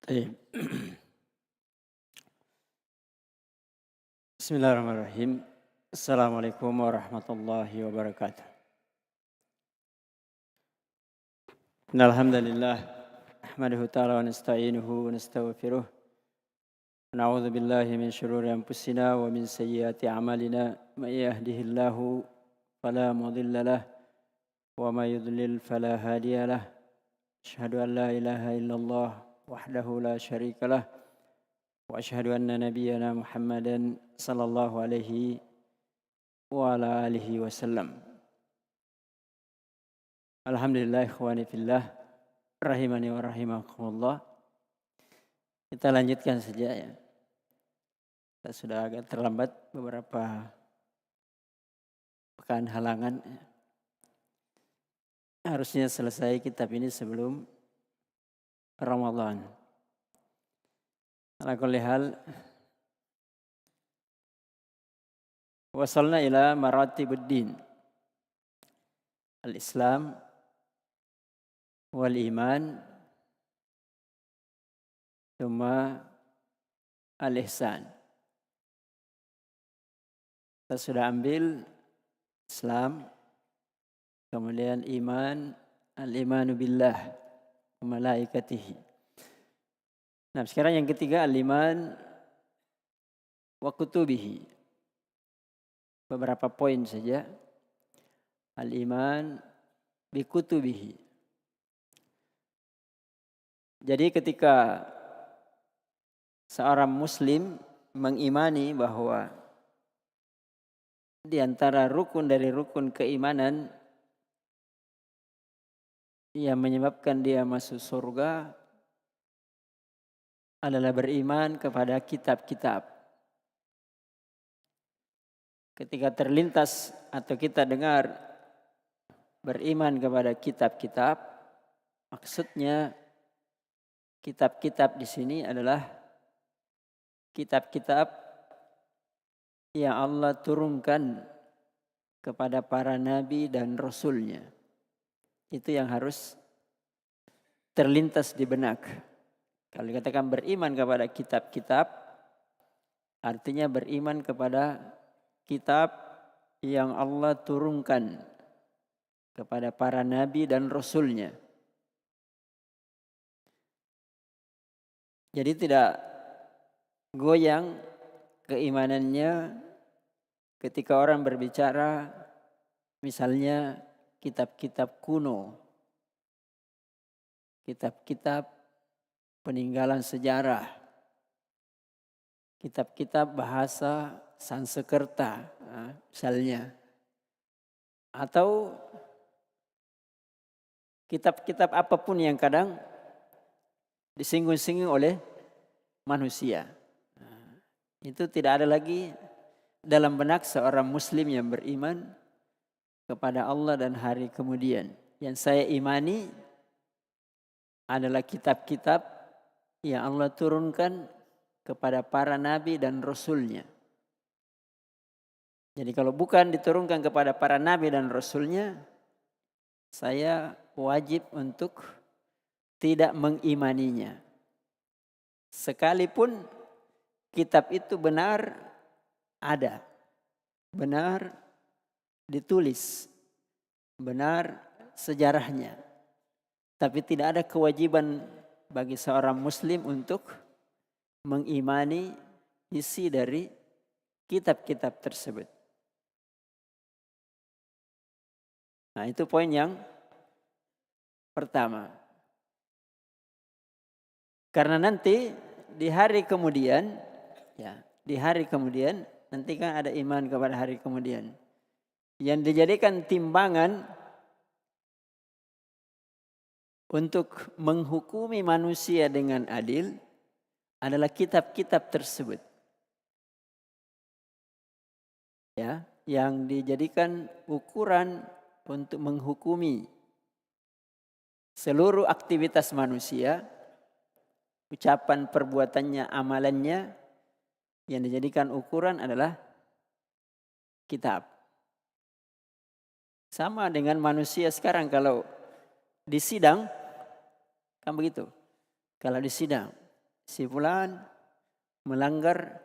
طيب. بسم الله الرحمن الرحيم. السلام عليكم ورحمة الله وبركاته. إن الحمد لله نحمده تعالى ونستعينه ونستغفره ونعوذ بالله من شرور أنفسنا ومن سيئات أعمالنا. من يهده الله فلا مضل له وما يضلل فلا هادي له. أشهد أن لا إله إلا الله وحده لا شريك له وأشهد أن نبينا محمدا صلى الله عليه وعلى آله وسلم. Alhamdulillah ikhwani fillah rahimani wa rahimakumullah. Kita lanjutkan saja ya. Kita sudah agak terlambat beberapa pekan halangan. Harusnya selesai kitab ini sebelum Ramadan. Ala kulli hal, wasalna ila maratibuddin. Al-Islam wal iman thumma al-ihsan. Kita sudah ambil Islam, kemudian iman, al-imanu billah wa malaikatihi. Nah, sekarang yang ketiga al-iman wa kutubihi. Beberapa poin saja. Al-iman bi kutubihi. Jadi ketika seorang muslim mengimani bahwa di antara rukun dari rukun keimanan yang menyebabkan dia masuk surga adalah beriman kepada kitab-kitab. Ketika terlintas atau kita dengar beriman kepada kitab-kitab, maksudnya kitab-kitab di sini adalah kitab-kitab yang Allah turunkan kepada para nabi dan rasulnya. Itu yang harus terlintas di benak. Kalau dikatakan beriman kepada kitab-kitab, artinya beriman kepada kitab yang Allah turunkan kepada para nabi dan rasulnya. Jadi tidak goyang keimanannya ketika orang berbicara misalnya kitab-kitab kuno, kitab-kitab peninggalan sejarah, kitab-kitab bahasa Sanskerta misalnya, atau kitab-kitab apapun yang kadang disinggung-singgung oleh manusia. Itu tidak ada lagi dalam benak seorang muslim yang beriman kepada Allah dan hari kemudian. Yang saya imani adalah kitab-kitab yang Allah turunkan kepada para nabi dan rasulnya. Jadi kalau bukan diturunkan kepada para nabi dan rasulnya, saya wajib untuk tidak mengimaninya. Sekalipun kitab itu benar ada, benar ditulis, benar sejarahnya. Tapi tidak ada kewajiban bagi seorang muslim untuk mengimani isi dari kitab-kitab tersebut. Nah, itu poin yang pertama. Karena nanti di hari kemudian, nanti kan ada iman kepada hari kemudian. Yang dijadikan timbangan untuk menghukumi manusia dengan adil adalah kitab-kitab tersebut. Ya, yang dijadikan ukuran untuk menghukumi seluruh aktivitas manusia, ucapan, perbuatannya, amalannya, yang dijadikan ukuran adalah kitab. Sama dengan manusia sekarang kalau di sidang, kan begitu. Kalau di sidang, si fulan melanggar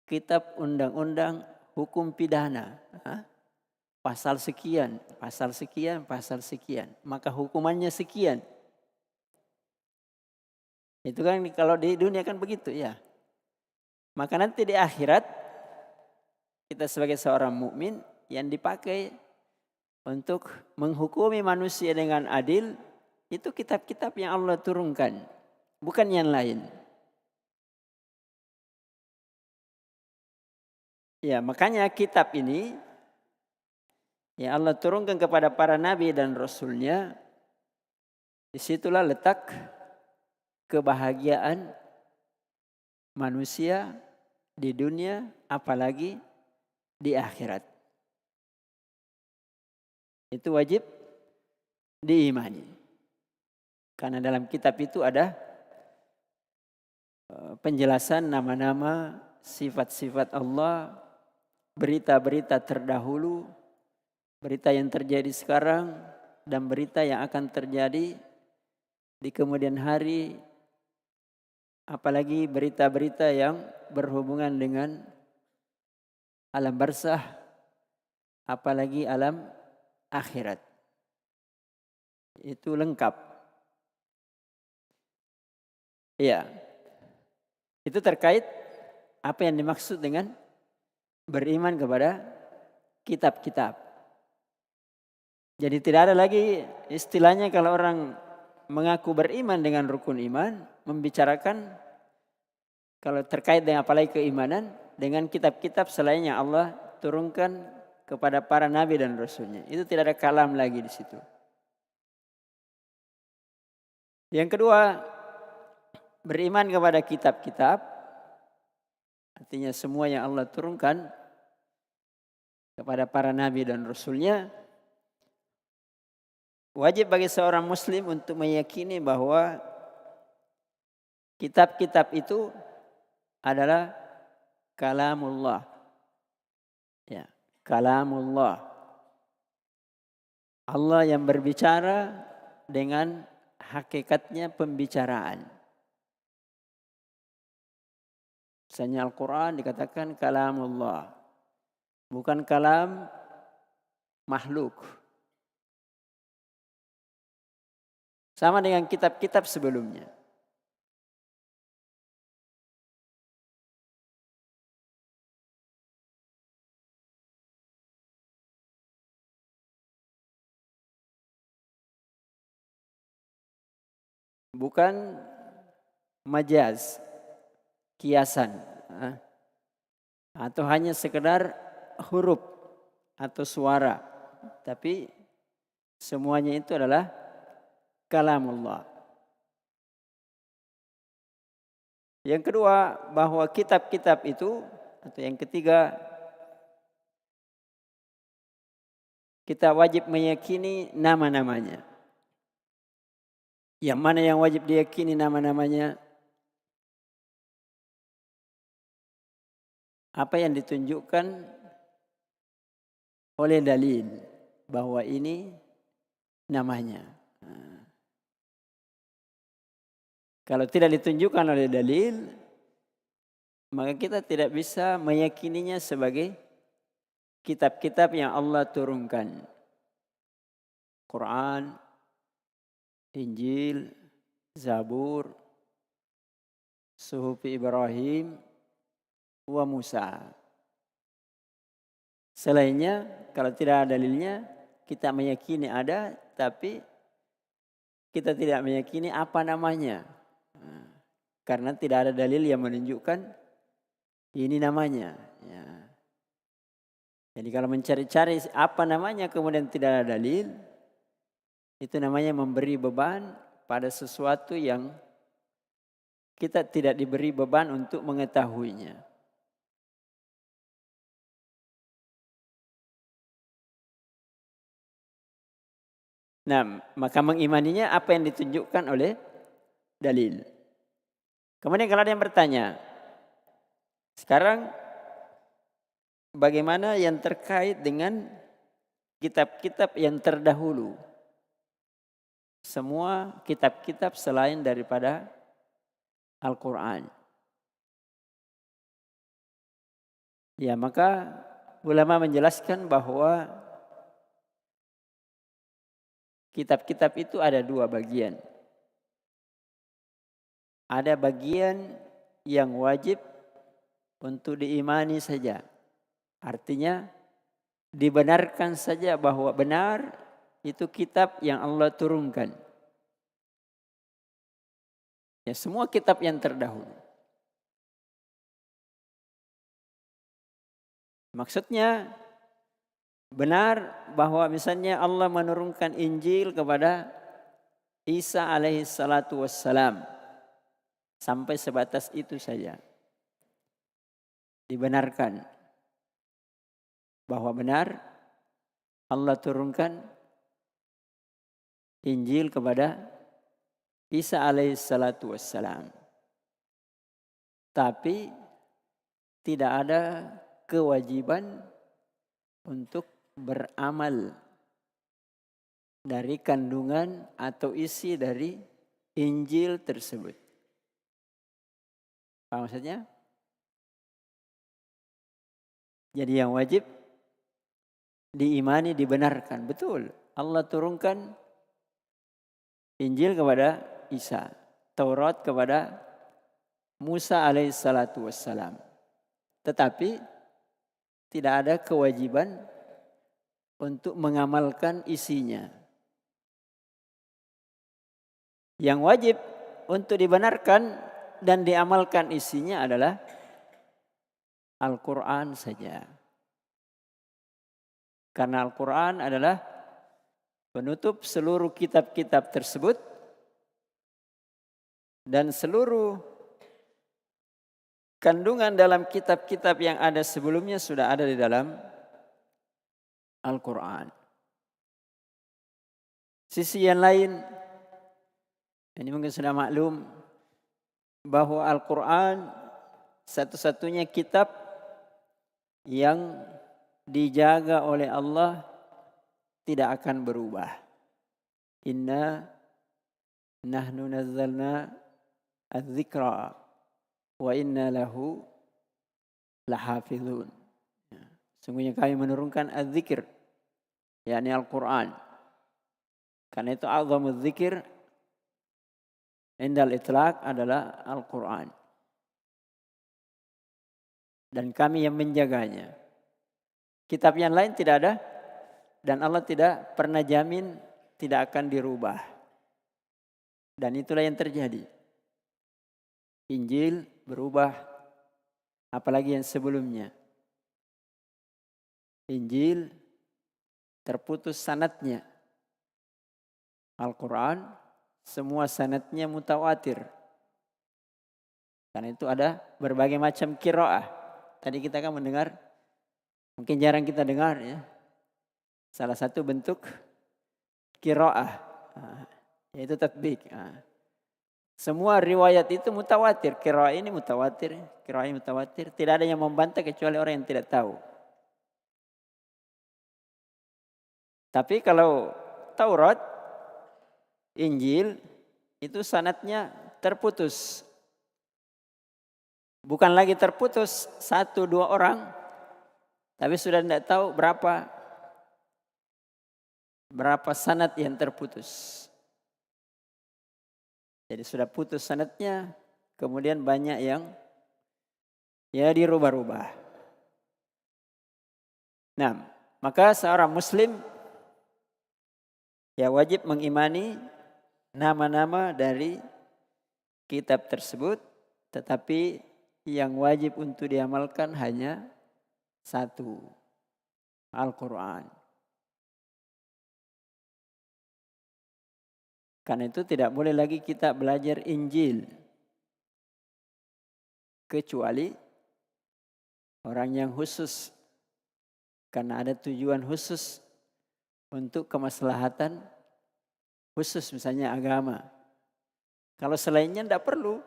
kitab undang-undang hukum pidana. Pasal sekian, pasal sekian, pasal sekian. Maka hukumannya sekian. Itu kan kalau di dunia kan begitu ya. Maka nanti di akhirat kita sebagai seorang mukmin yang dipakai untuk menghukumi manusia dengan adil itu kitab-kitab yang Allah turunkan, bukan yang lain. Ya, makanya kitab ini yang Allah turunkan kepada para nabi dan rasulnya, disitulah letak kebahagiaan manusia di dunia, apalagi di akhirat. Itu wajib diimani. Karena dalam kitab itu ada penjelasan nama-nama, sifat-sifat Allah, berita-berita terdahulu, berita yang terjadi sekarang, dan berita yang akan terjadi di kemudian hari, apalagi berita-berita yang berhubungan dengan alam barzah, apalagi alam akhirat. Itu lengkap. Iya. Itu terkait apa yang dimaksud dengan beriman kepada kitab-kitab. Jadi tidak ada lagi istilahnya kalau orang mengaku beriman dengan rukun iman, membicarakan kalau terkait dengan apalagi keimanan dengan kitab-kitab selain yang Allah turunkan kepada para nabi dan rasulnya. Itu tidak ada kalam lagi di situ. Yang kedua, beriman kepada kitab-kitab, artinya semua yang Allah turunkan kepada para nabi dan rasulnya. Wajib bagi seorang muslim untuk meyakini bahwa kitab-kitab itu adalah kalamullah. Ya, kalamullah. Allah yang berbicara dengan hakikatnya pembicaraan. Misalnya Al-Quran dikatakan kalamullah. Bukan kalam makhluk. Sama dengan kitab-kitab sebelumnya. Bukan majaz, kiasan. Atau hanya sekedar huruf atau suara. Tapi semuanya itu adalah kalamullah. Yang kedua, bahwa kitab-kitab itu, atau yang ketiga, kita wajib meyakini nama-namanya. Yang mana yang wajib diyakini nama-namanya? Apa yang ditunjukkan oleh dalil bahwa ini namanya. Kalau tidak ditunjukkan oleh dalil, maka kita tidak bisa meyakininya sebagai kitab-kitab yang Allah turunkan. Quran, Injil, Zabur, Suhufi Ibrahim, wa Musa. Selainnya, kalau tidak ada dalilnya, kita meyakini ada, tapi kita tidak meyakini apa namanya. Karena tidak ada dalil yang menunjukkan ini namanya. Ya. Jadi kalau mencari-cari apa namanya kemudian tidak ada dalil, itu namanya memberi beban pada sesuatu yang kita tidak diberi beban untuk mengetahuinya. Nah, maka mengimaninya apa yang ditunjukkan oleh dalil. Kemudian kalau ada yang bertanya, sekarang bagaimana yang terkait dengan kitab-kitab yang terdahulu? Semua kitab-kitab selain daripada Al-Quran. Ya, maka ulama menjelaskan bahwa kitab-kitab itu ada dua bagian. Ada bagian yang wajib untuk diimani saja. Artinya dibenarkan saja bahwa benar itu kitab yang Allah turunkan. Ya, semua kitab yang terdahulu. Maksudnya benar bahwa misalnya Allah menurunkan Injil kepada Isa alaihi salatu wassalam. Sampai sebatas itu saja. Dibenarkan bahwa benar Allah turunkan Injil kepada Isa alaihi salatu wassalam. Tapi tidak ada kewajiban untuk beramal dari kandungan atau isi dari Injil tersebut. Apa maksudnya? Jadi yang wajib diimani, dibenarkan. Betul, Allah turunkan Injil kepada Isa, Taurat kepada Musa alaihissalatu wassalam. Tetapi tidak ada kewajiban untuk mengamalkan isinya. Yang wajib untuk dibenarkan dan diamalkan isinya adalah Al-Quran saja. Karena Al-Quran adalah penutup seluruh kitab-kitab tersebut dan seluruh kandungan dalam kitab-kitab yang ada sebelumnya sudah ada di dalam Al-Quran. Sisi yang lain, ini mungkin sudah maklum bahwa Al-Quran satu-satunya kitab yang dijaga oleh Allah tidak akan berubah. Inna nahnu nazzalna adz-dzikra wa inna lahu lahafizun. Sungguhnya kami menurunkan az-zikr, yakni Al-Quran. Karena itu a'zamuz zikir indal itlaq adalah Al-Quran. Dan kami yang menjaganya. Kitab yang lain tidak ada dan Allah tidak pernah jamin tidak akan dirubah. Dan itulah yang terjadi. Injil berubah, apalagi yang sebelumnya. Injil terputus sanadnya. Al-Quran semua sanadnya mutawatir. Karena itu ada berbagai macam qiraah. Tadi kita kan mendengar, mungkin jarang kita dengar ya. Salah satu bentuk qiraah, yaitu tatbik. Semua riwayat itu mutawatir. Qiraah ini mutawatir, qiraah ini mutawatir. Tidak ada yang membantah kecuali orang yang tidak tahu. Tapi kalau Taurat, Injil itu sanadnya terputus. Bukan lagi terputus 1-2 orang, tapi sudah tidak tahu berapa sanad yang terputus. Jadi sudah putus sanadnya, kemudian banyak yang ya dirubah-rubah. Nah, maka seorang muslim ya wajib mengimani nama-nama dari kitab tersebut, tetapi yang wajib untuk diamalkan hanya satu, Al-Quran. Karena itu tidak boleh lagi kita belajar Injil. Kecuali orang yang khusus. Karena ada tujuan khusus untuk kemaslahatan khusus misalnya agama. Kalau selainnya tidak perlu.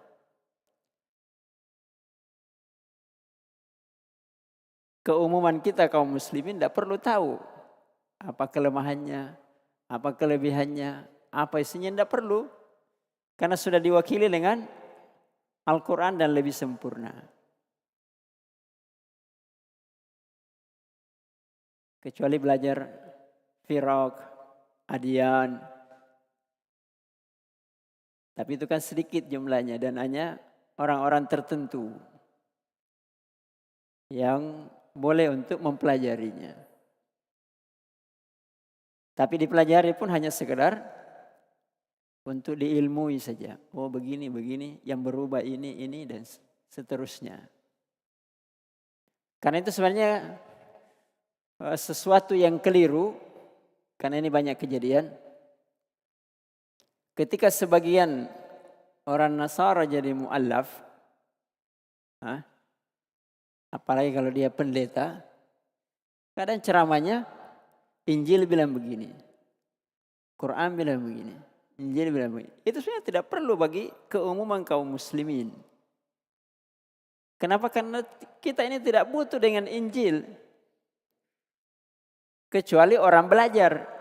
Keumuman kita kaum muslimin tidak perlu tahu apa kelemahannya, apa kelebihannya, apa isinya, tidak perlu. Karena sudah diwakili dengan Al-Quran dan lebih sempurna. Kecuali belajar firaq, adian. Tapi itu kan sedikit jumlahnya dan hanya orang-orang tertentu yang boleh untuk mempelajarinya. Tapi dipelajari pun hanya sekedar untuk diilmui saja. Oh begini, yang berubah ini dan seterusnya. Karena itu sebenarnya sesuatu yang keliru, karena ini banyak kejadian. Ketika sebagian orang Nasara jadi mu'allaf, apalagi kalau dia pendeta, kadang ceramahnya Injil bilang begini, Quran bilang begini, Injil bilang begini. Itu sebenarnya tidak perlu bagi keumuman kaum muslimin. Kenapa? Karena kita ini tidak butuh dengan Injil. Kecuali orang belajar.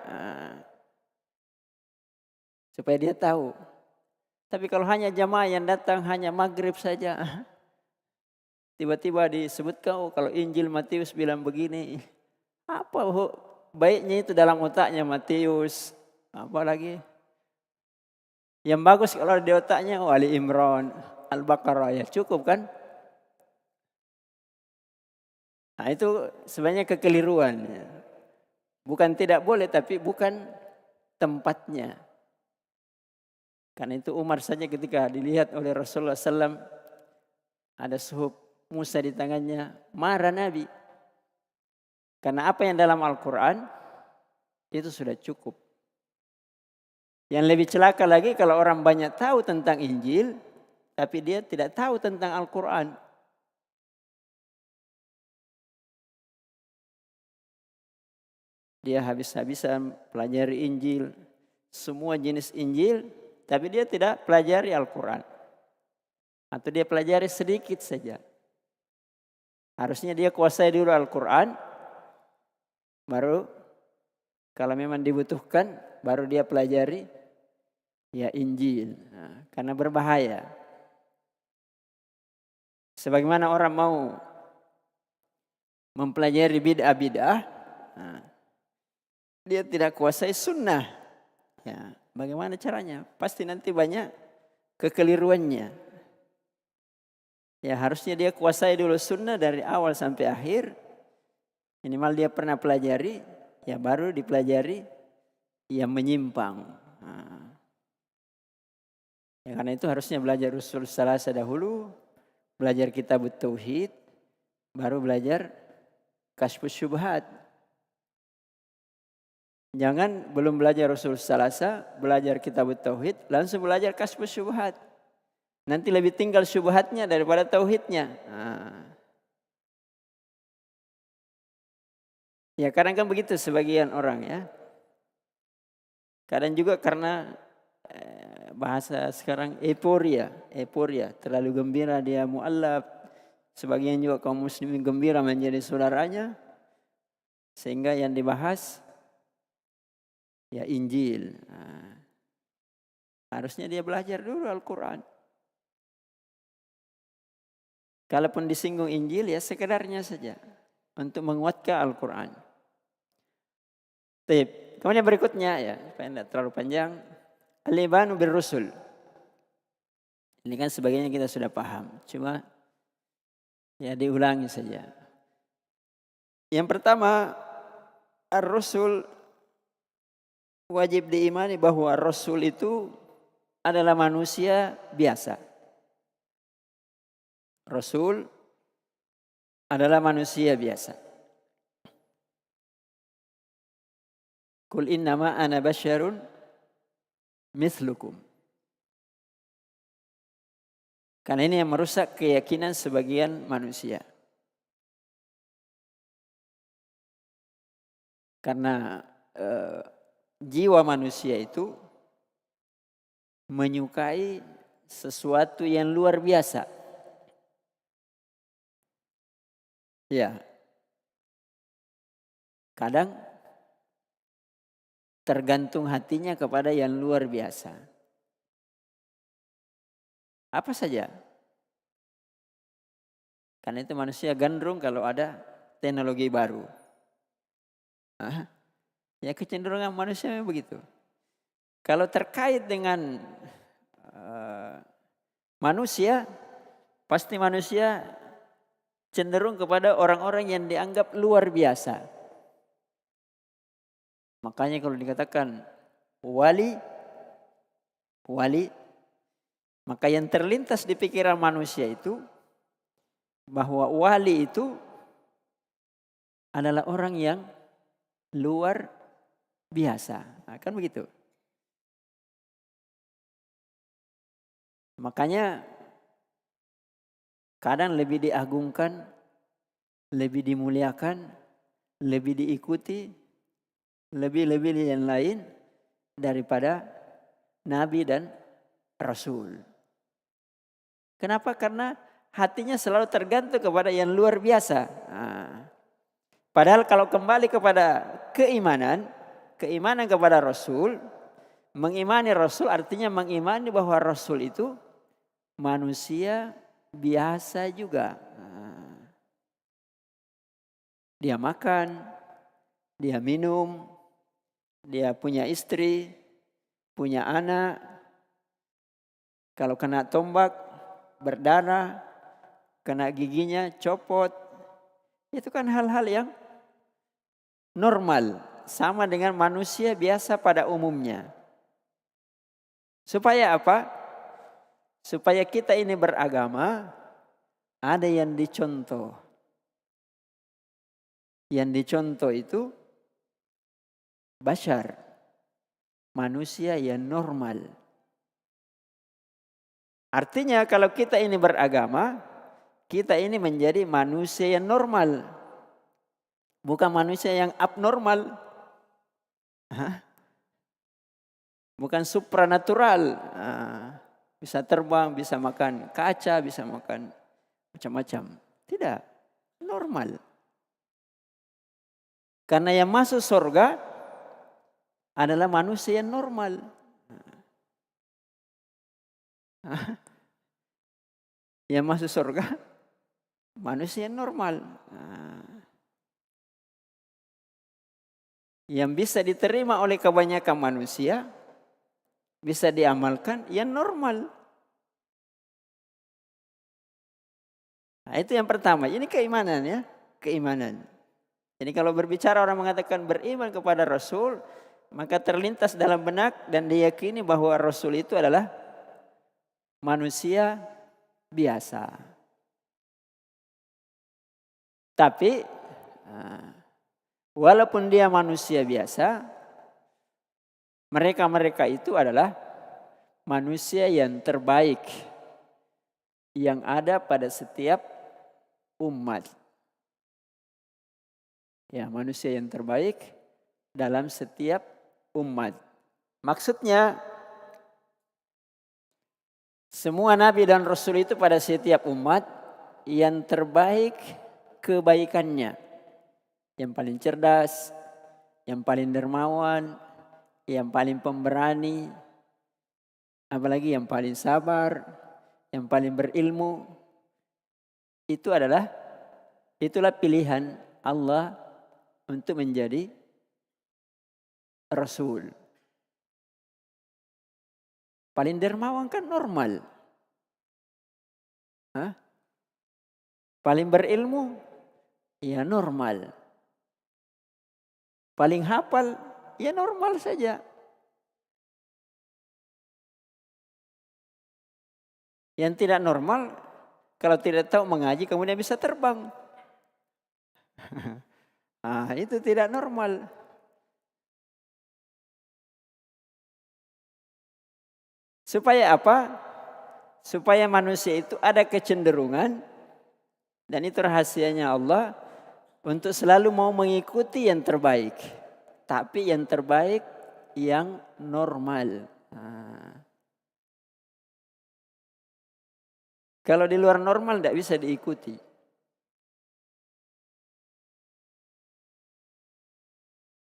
Supaya dia tahu. Tapi kalau hanya jamaah yang datang hanya maghrib saja. Tiba-tiba disebutkan kalau Injil Matius bilang begini. Apa baiknya itu dalam otaknya Matius. Apalagi. Yang bagus kalau di otaknya Ali Imran, Al-Baqarah ya cukup kan. Nah itu sebenarnya kekeliruan. Bukan tidak boleh tapi bukan tempatnya. Karena itu Umar saja ketika dilihat oleh Rasulullah SAW ada suhuf Musa di tangannya, marah Nabi. Karena apa yang dalam Al-Quran itu sudah cukup. Yang lebih celaka lagi kalau orang banyak tahu tentang Injil, tapi dia tidak tahu tentang Al-Quran. Dia habis-habisan pelajari Injil, semua jenis Injil, tapi dia tidak pelajari Al-Quran. Atau dia pelajari sedikit saja. Harusnya dia kuasai dulu Al-Quran. Baru kalau memang dibutuhkan, baru dia pelajari ya Injil. Nah, karena berbahaya. Sebagaimana orang mau mempelajari bid'ah-bid'ah, nah, dia tidak kuasai sunnah. Ya, bagaimana caranya? Pasti nanti banyak kekeliruannya. Ya harusnya dia kuasai dulu sunnah dari awal sampai akhir. Minimal dia pernah pelajari, ya baru dipelajari yang menyimpang. Nah. Ya, karena itu harusnya belajar usul salasa dahulu, belajar kitab tauhid, baru belajar kasyfus syubhat. Jangan belum belajar usul salasa, belajar kitab tauhid, langsung belajar kasyfus syubhat. Nanti lebih tinggal syubhatnya daripada tauhidnya. Nah. Ya kadang kan begitu sebagian orang ya. Kadang juga karena bahasa sekarang euforia, terlalu gembira dia mu'allaf. Sebagian juga kaum muslimin gembira menjadi saudaranya. Sehingga yang dibahas ya Injil. Nah, harusnya dia belajar dulu Al-Quran. Kalaupun disinggung Injil ya sekedarnya saja. Untuk menguatkan Al-Quran. Kemudian berikutnya ya. Supaya tidak terlalu panjang. Al-ibanu bir-rusul. Ini kan sebagainya kita sudah paham. Cuma ya diulangi saja. Yang pertama. Ar-rusul. Wajib diimani bahwa Rasul itu adalah manusia biasa. Rasul adalah manusia biasa. Qul innama ana basyarun mithlukum. Karena ini yang merusak keyakinan sebagian manusia. Karena jiwa manusia itu menyukai sesuatu yang luar biasa. Ya. Kadang tergantung hatinya kepada yang luar biasa. Apa saja? Karena itu manusia gandrung kalau ada teknologi baru. Ya kecenderungan manusia memang begitu. Kalau terkait dengan manusia, pasti manusia cenderung kepada orang-orang yang dianggap luar biasa. Makanya kalau dikatakan wali, maka yang terlintas di pikiran manusia itu bahwa wali itu adalah orang yang luar biasa. Nah, kan begitu. Makanya kadang lebih diagungkan, lebih dimuliakan, lebih diikuti, lebih yang lain daripada nabi dan rasul. Kenapa? Karena hatinya selalu tergantung kepada yang luar biasa. Padahal kalau kembali kepada keimanan kepada Rasul, mengimani Rasul artinya mengimani bahwa Rasul itu manusia biasa juga. Dia makan, dia minum, dia punya istri, punya anak. Kalau kena tombak, berdarah, kena giginya copot. Itu kan hal-hal yang normal, sama dengan manusia biasa pada umumnya. Supaya apa? Supaya kita ini beragama, ada yang dicontoh. Yang dicontoh itu bashar, manusia yang normal. Artinya kalau kita ini beragama, kita ini menjadi manusia yang normal. Bukan manusia yang abnormal. Bukan supranatural. Bisa terbang, bisa makan kaca, bisa makan macam-macam. Tidak, normal. Karena yang masuk surga adalah manusia yang normal. Yang masuk surga manusia yang normal. Yang bisa diterima oleh kebanyakan manusia, bisa diamalkan yang normal. Nah, itu yang pertama. Ini keimanan ya, keimanan. Jadi kalau berbicara orang mengatakan beriman kepada Rasul, maka terlintas dalam benak dan diyakini bahwa Rasul itu adalah manusia biasa. Tapi walaupun dia manusia biasa, mereka itu adalah manusia yang terbaik yang ada pada setiap umat. Ya, manusia yang terbaik dalam setiap umat. Maksudnya semua nabi dan rasul itu pada setiap umat yang terbaik kebaikannya. Yang paling cerdas, yang paling dermawan, yang paling pemberani, apalagi yang paling sabar, yang paling berilmu. Itulah pilihan Allah untuk menjadi Rasul. Paling dermawan kan normal. Paling berilmu, ya normal. Paling hafal, ya normal saja. Yang tidak normal, kalau tidak tahu mengaji kemudian bisa terbang. Itu tidak normal. Supaya apa? Supaya manusia itu ada kecenderungan, dan itu rahasianya Allah, untuk selalu mau mengikuti yang terbaik. Tapi yang terbaik yang normal. Kalau di luar normal tidak bisa diikuti.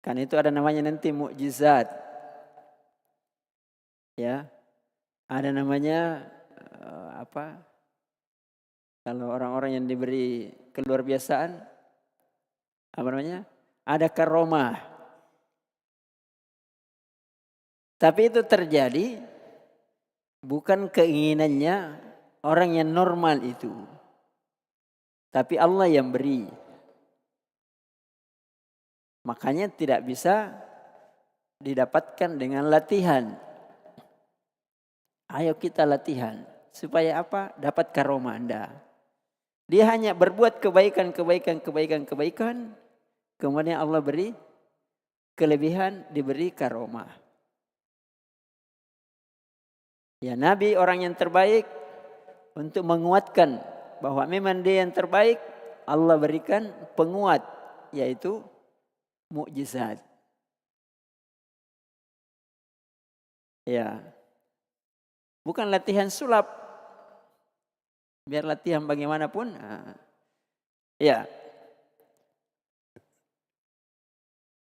Kan itu ada namanya nanti mukjizat. Ya. Ada namanya Kalau orang-orang yang diberi keluar biasaan, apa namanya? Ada karomah. Tapi itu terjadi bukan keinginannya orang yang normal itu. Tapi Allah yang beri. Makanya tidak bisa didapatkan dengan latihan. Ayo kita latihan. Supaya apa? Dapat karomah Anda. Dia hanya berbuat kebaikan. Kemudian Allah beri kelebihan, diberi karomah. Ya, Nabi orang yang terbaik untuk menguatkan bahwa memang dia yang terbaik, Allah berikan penguat, yaitu mukjizat. Ya, bukan latihan sulap, biar latihan bagaimanapun. Ya.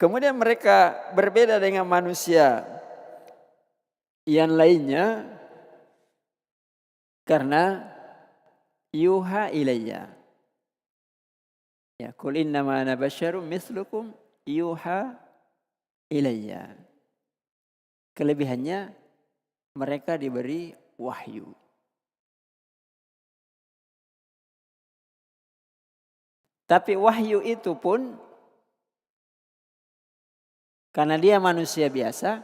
Kemudian mereka berbeda dengan manusia yang lainnya karena yuha ilayya. Ya, qul innama ana basyarum mithlukum yuha ilayya. Kelebihannya mereka diberi wahyu. Tapi wahyu itu pun karena dia manusia biasa,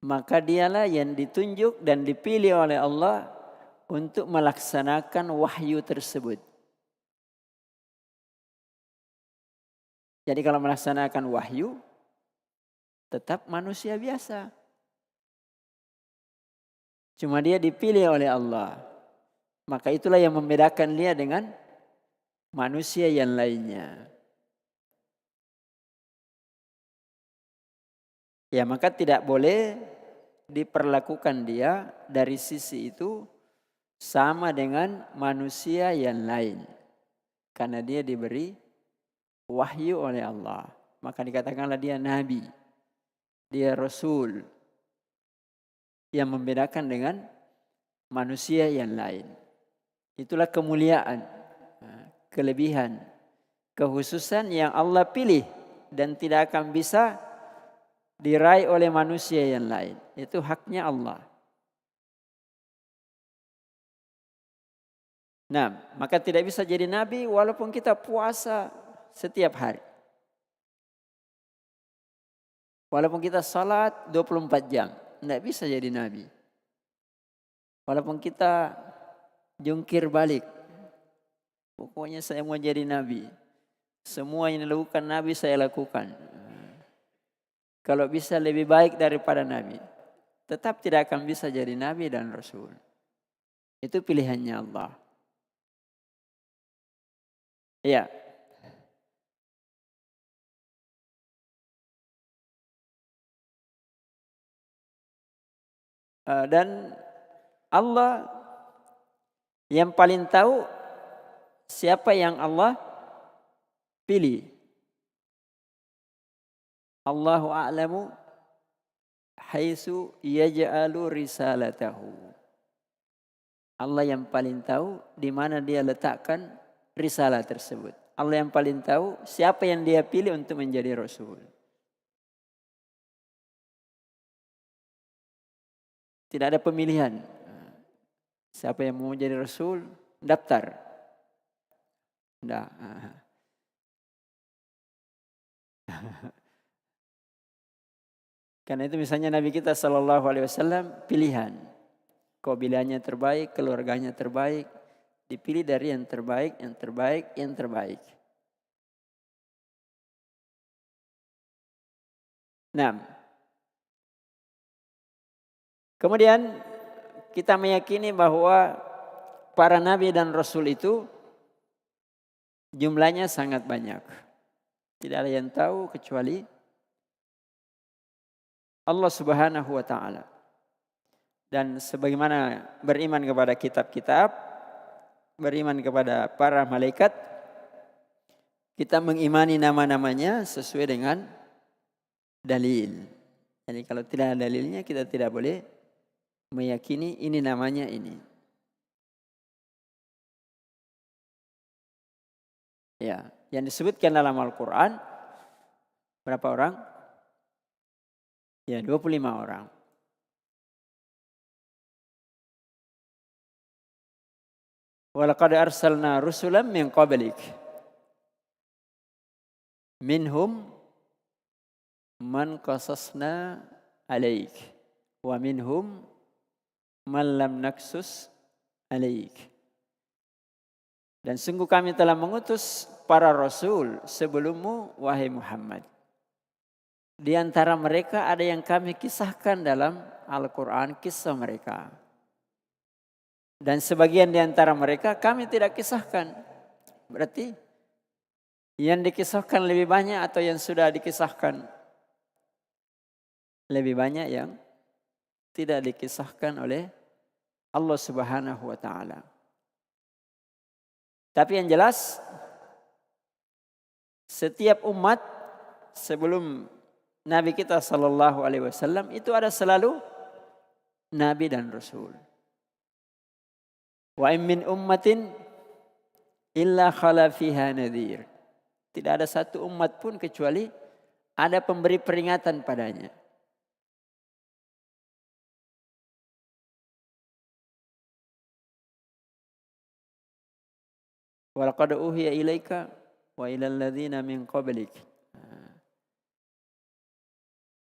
maka dialah yang ditunjuk dan dipilih oleh Allah untuk melaksanakan wahyu tersebut. Jadi kalau melaksanakan wahyu, tetap manusia biasa. Cuma dia dipilih oleh Allah. Maka itulah yang membedakan dia dengan manusia yang lainnya. Ya, maka tidak boleh diperlakukan dia dari sisi itu sama dengan manusia yang lain. Karena dia diberi wahyu oleh Allah. Maka dikatakanlah dia nabi. Dia rasul. Yang membedakan dengan manusia yang lain. Itulah kemuliaan, kelebihan, kekhususan yang Allah pilih. Dan tidak akan bisa diraih oleh manusia yang lain. Itu haknya Allah. Nah, maka tidak bisa jadi nabi walaupun kita puasa setiap hari. Walaupun kita salat 24 jam. Tidak bisa jadi nabi. Walaupun kita jungkir balik. Pokoknya saya mau jadi nabi. Semua yang dilakukan nabi saya lakukan. Kalau bisa lebih baik daripada nabi. Tetap tidak akan bisa jadi nabi dan rasul. Itu pilihannya Allah. Ya. Dan Allah yang paling tahu siapa yang Allah pilih. Allahu a'lamu haitsu yaj'alu risalatahu. Allah yang paling tahu di mana dia letakkan risalah tersebut. Allah yang paling tahu siapa yang dia pilih untuk menjadi rasul. Tidak ada pemilihan. Siapa yang mau jadi rasul, daftar. Nah. Karena itu misalnya Nabi kita SAW pilihan. Kabilahnya terbaik, keluarganya terbaik. Dipilih dari yang terbaik, yang terbaik, yang terbaik. Nah. Kemudian kita meyakini bahwa para nabi dan rasul itu jumlahnya sangat banyak. Tidak ada yang tahu kecuali Allah Subhanahu wa taala. Dan sebagaimana beriman kepada kitab-kitab, beriman kepada para malaikat, kita mengimani nama-namanya sesuai dengan dalil. Jadi kalau tidak ada dalilnya kita tidak boleh meyakini ini namanya ini. Ya, yang disebutkan dalam Al-Quran berapa orang? Ya, 25 orang. Walaqad arsalna rusulan min qablik. Minhum man qasasna alaik. Wa minhum man lam naksus alaik. Dan sungguh kami telah mengutus para rasul sebelummu, wahai Muhammad. Di antara mereka ada yang kami kisahkan dalam Al-Quran, kisah mereka. Dan sebagian di antara mereka kami tidak kisahkan. Berarti yang dikisahkan lebih banyak atau yang sudah dikisahkan lebih banyak yang tidak dikisahkan oleh Allah Subhanahu wa taala. Tapi yang jelas setiap umat sebelum Nabi kita sallallahu alaihi wasallam itu ada selalu nabi dan rasul. Wa in min ummatin illa khala fiha nadhir. Tidak ada satu umat pun kecuali ada pemberi peringatan padanya. Wa laqad uhiya ilaika wa ilal ladzina min qablik.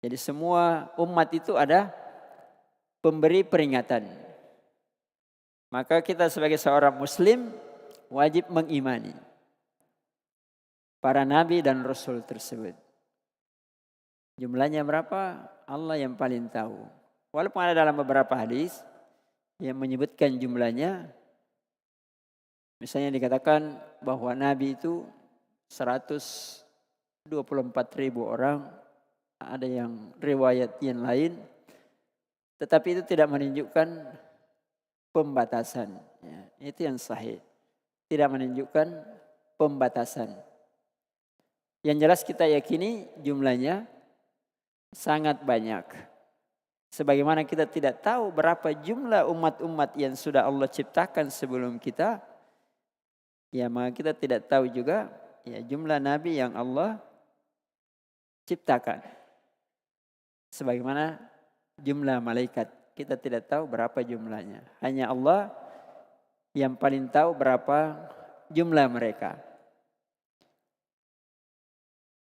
Jadi semua umat itu ada pemberi peringatan. Maka kita sebagai seorang muslim wajib mengimani para nabi dan rasul tersebut. Jumlahnya berapa? Allah yang paling tahu. Walaupun ada dalam beberapa hadis yang menyebutkan jumlahnya. Misalnya dikatakan bahwa nabi itu 124.000 orang. Ada yang riwayat yang lain. Tetapi itu tidak menunjukkan pembatasan. Ya, itu yang sahih. Tidak menunjukkan pembatasan. Yang jelas kita yakini jumlahnya sangat banyak. Sebagaimana kita tidak tahu berapa jumlah umat-umat yang sudah Allah ciptakan sebelum kita. Ya, maka kita tidak tahu juga ya jumlah nabi yang Allah ciptakan. Sebagaimana jumlah malaikat. Kita tidak tahu berapa jumlahnya. Hanya Allah yang paling tahu berapa jumlah mereka.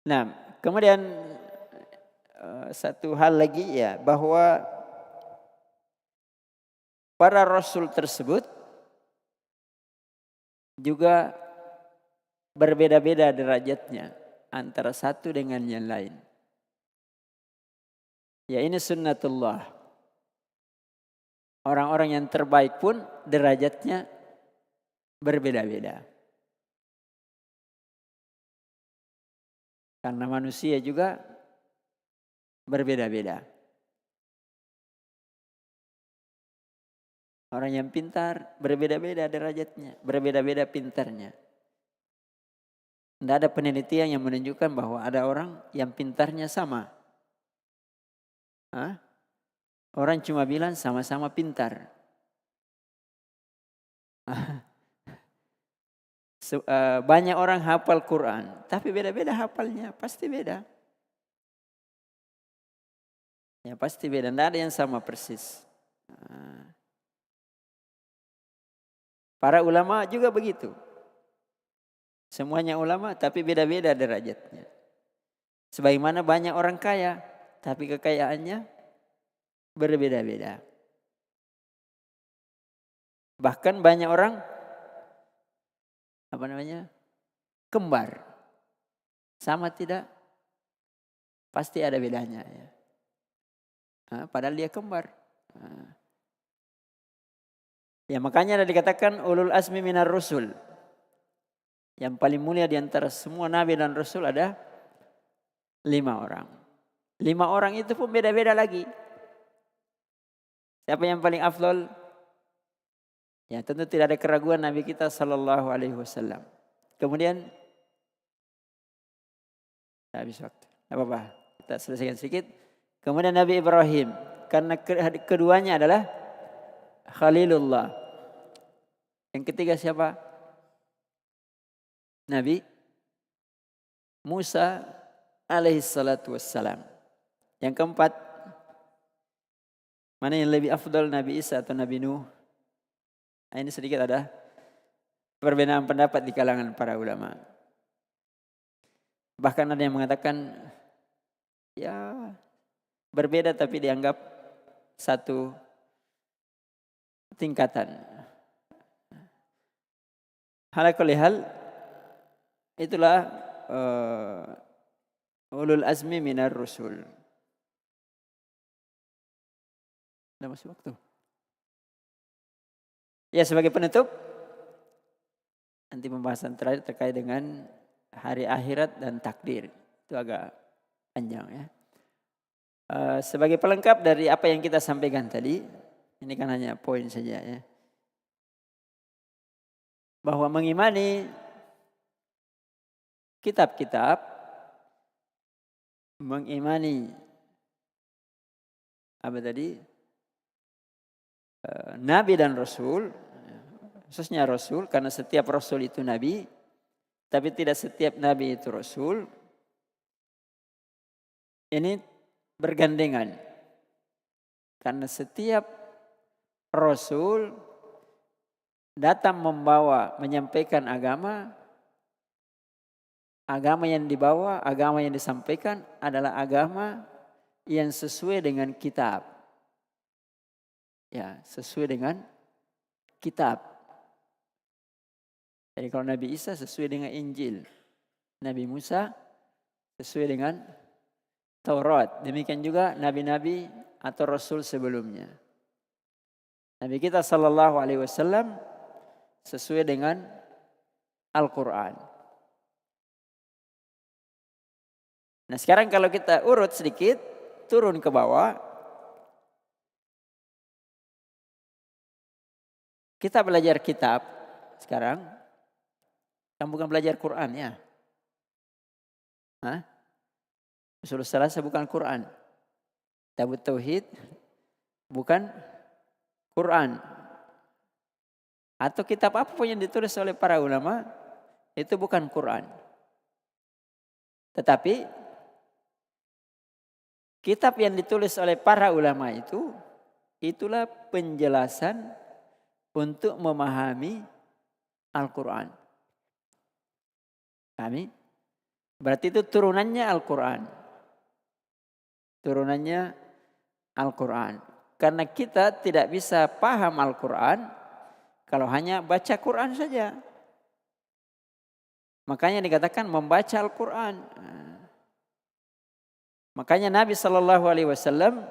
Nah, kemudian satu hal lagi ya, bahwa para rasul tersebut juga berbeda-beda derajatnya antara satu dengan yang lain. Ya, ini sunnatullah. Orang-orang yang terbaik pun derajatnya berbeda-beda. Karena manusia juga berbeda-beda. Orang yang pintar berbeda-beda derajatnya, berbeda-beda pintarnya. Tidak ada penelitian yang menunjukkan bahwa ada orang yang pintarnya sama. Orang cuma bilang sama-sama pintar. Banyak orang hafal Quran, tapi beda-beda hafalnya, pasti beda. Ya pasti beda, tidak ada yang sama persis. Para ulama juga begitu. Semuanya ulama, tapi beda-beda derajatnya. Sebagaimana banyak orang kaya, tapi kekayaannya berbeda-beda. Bahkan banyak orang kembar. Sama tidak? Pasti ada bedanya ya. Padahal dia kembar. Ya makanya ada dikatakan ulul azmi minar rusul. Yang paling mulia di antara semua nabi dan rasul ada 5 orang. 5 orang itu pun beda-beda lagi. Siapa yang paling afdol? Ya tentu tidak ada keraguan Nabi kita sallallahu alaihi wasallam. Kemudian habis waktu. Tidak apa-apa, kita selesaikan sedikit. Kemudian Nabi Ibrahim, karena keduanya adalah Khalilullah. Yang ketiga siapa? Nabi Musa alaihi salatu wassalam. Yang keempat, mana yang lebih afdal, Nabi Isa atau Nabi Nuh? Nah, ini sedikit ada perbedaan pendapat di kalangan para ulama. Bahkan ada yang mengatakan ya berbeda tapi dianggap satu tingkatan. Halakulihal, itulah ulul azmi minar rusul. Sudah masih waktu. Ya, sebagai penutup, nanti pembahasan terakhir terkait dengan hari akhirat dan takdir. Itu agak panjang ya. Sebagai pelengkap dari apa yang kita sampaikan tadi, ini kan hanya poin saja ya. Bahwa mengimani kitab-kitab, mengimani apa tadi? Nabi dan Rasul, khususnya Rasul, karena setiap Rasul itu Nabi, tapi tidak setiap Nabi itu Rasul. Ini bergandengan, karena setiap Rasul datang membawa, menyampaikan agama yang dibawa, agama yang disampaikan adalah agama yang sesuai dengan kitab. Ya, sesuai dengan kitab. Jadi kalau Nabi Isa sesuai dengan Injil, Nabi Musa sesuai dengan Taurat. Demikian juga nabi-nabi atau rasul sebelumnya. Nabi kita sallallahu alaihi wasallam sesuai dengan Al-Qur'an. Nah, sekarang kalau kita urut sedikit, turun ke bawah, kita belajar kitab sekarang, kan bukan belajar Quran ya. Usul Salasah bukan Quran. Kitab Tauhid bukan Quran. Atau kitab apapun yang ditulis oleh para ulama, itu bukan Quran. Tetapi kitab yang ditulis oleh para ulama itu, itulah penjelasan untuk memahami Al-Quran. Kami berarti itu turunannya Al-Quran. Turunannya Al-Quran. Karena kita tidak bisa paham Al-Quran kalau hanya baca Quran saja. Makanya dikatakan membaca Al-Quran. Makanya Nabi SAW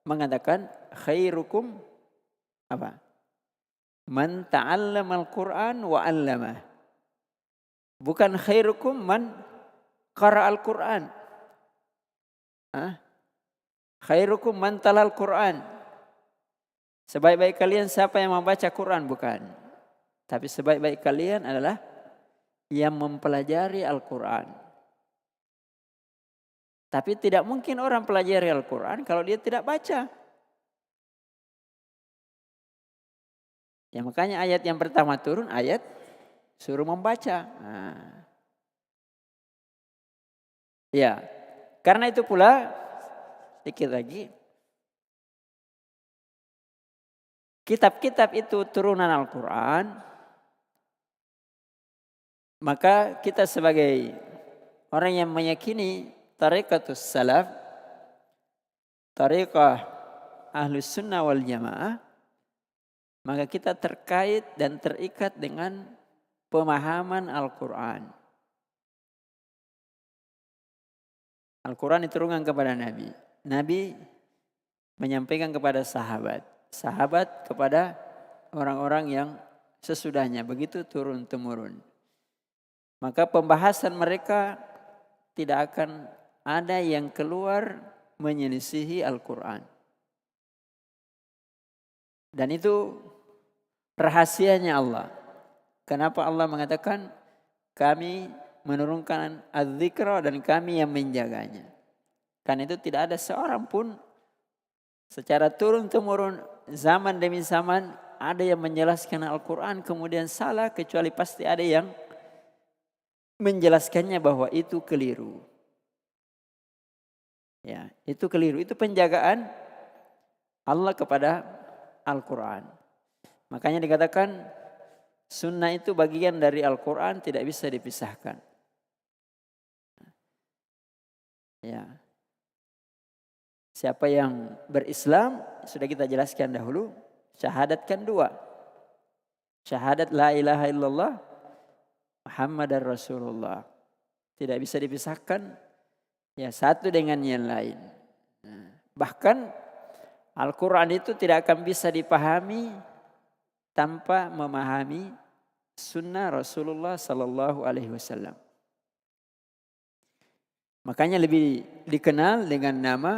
mengatakan khairukum apa? Man ta'allama al-Quran wa 'allamah. Bukan khairukum man qara al-Quran. Khairukum man talal Quran. Sebaik-baik kalian siapa yang membaca Quran, bukan. Tapi sebaik-baik kalian adalah yang mempelajari Al-Quran. Tapi tidak mungkin orang pelajari Al-Quran kalau dia tidak baca. Ya, makanya ayat yang pertama turun, ayat suruh membaca. Ya, karena itu pula sedikit lagi, kitab-kitab itu turunan Al-Quran, maka kita sebagai orang yang meyakini tariqatus salaf, tariqah ahlus sunnah wal jamaah, maka kita terkait dan terikat dengan pemahaman Al-Quran. Al-Quran diturunkan kepada Nabi. Nabi menyampaikan kepada sahabat. Sahabat kepada orang-orang yang sesudahnya. Begitu turun-temurun. Maka pembahasan mereka tidak akan ada yang keluar menyelisihi Al-Quran. Dan itu rahasianya Allah. Kenapa Allah mengatakan kami menurunkan az-zikra dan kami yang menjaganya. Karena itu tidak ada seorang pun secara turun-temurun zaman demi zaman ada yang menjelaskan Al-Quran kemudian salah, kecuali pasti ada yang menjelaskannya bahwa itu keliru. Ya, itu keliru. Itu penjagaan Allah kepada Al-Quran. Makanya dikatakan sunnah itu bagian dari Al-Quran, tidak bisa dipisahkan. Ya. Siapa yang berislam, sudah kita jelaskan dahulu, syahadatkan dua. Syahadat la ilaha illallah Muhammadar Rasulullah. Tidak bisa dipisahkan ya satu dengan yang lain. Bahkan Al-Quran itu tidak akan bisa dipahami tanpa memahami sunnah Rasulullah Sallallahu Alaihi Wasallam. Makanya lebih dikenal dengan nama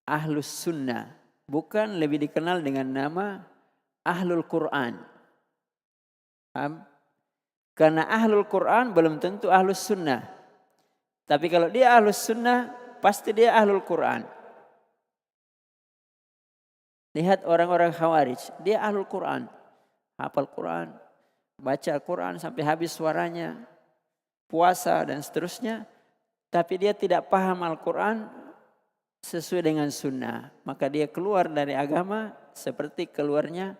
Ahlus Sunnah, bukan lebih dikenal dengan nama Ahlul Quran. Karena Ahlul Quran belum tentu Ahlus Sunnah. Tapi kalau dia Ahlus Sunnah, pasti dia Ahlul Quran. Lihat orang-orang Khawarij, dia Ahlul Quran. Hafal Quran, baca Quran sampai habis suaranya, puasa dan seterusnya. Tapi dia tidak paham Al-Quran sesuai dengan sunnah. Maka dia keluar dari agama seperti keluarnya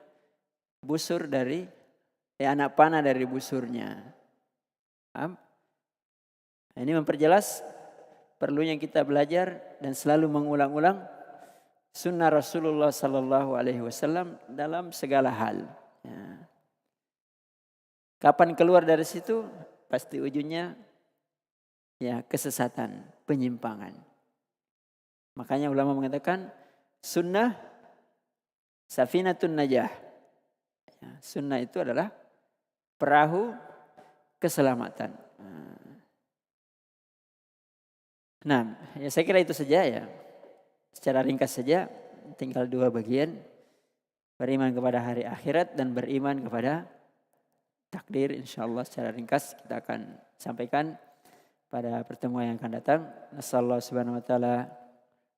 busur dari anak panah dari busurnya. Ini memperjelas perlunya kita belajar dan selalu mengulang-ulang sunnah Rasulullah Sallallahu Alaihi Wasallam dalam segala hal. Ya. Kapan keluar dari situ, pasti ujungnya ya kesesatan, penyimpangan. Makanya ulama mengatakan sunnah safinatun najah. Ya, sunnah itu adalah perahu keselamatan. Nah, ya saya kira itu saja ya. Secara ringkas saja, tinggal dua bagian. Beriman kepada hari akhirat dan beriman kepada takdir. InsyaAllah secara ringkas kita akan sampaikan pada pertemuan yang akan datang. Nasallahu subhanahu wa ta'ala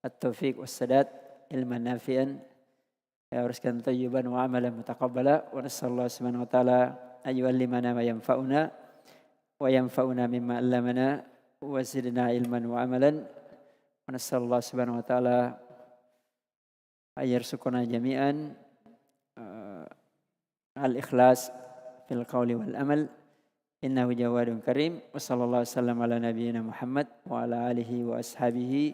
at-taufiq was-sadad ilman nafi'an. Ya rizqan thayyiban wa amalan mutaqabbala. Wa nasallahu subhanahu wa ta'ala ayyuallimana ma yanfa'una wa yanfa'una mimma 'allamana wa zidna ilman wa amalan. Wa nasallallahu subhanahu wa ta'ala ayyarzuqana jami'an al-ikhlas fil qawli wal amal. Innahu jawadun karim. Wa sallallahu wasallam ala nabiyyina Muhammad wa ala alihi wa ashabihi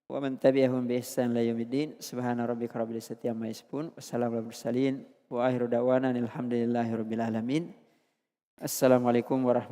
wa man tabi'ahum bi ihsan ila yaumiddin. Subhana rabbika rabbil izzati amma yasifun. Wassalamu ala mursalin wa akhiru da'wana alhamdulillahi rabbil alamin. Assalamualaikum warahmatullahi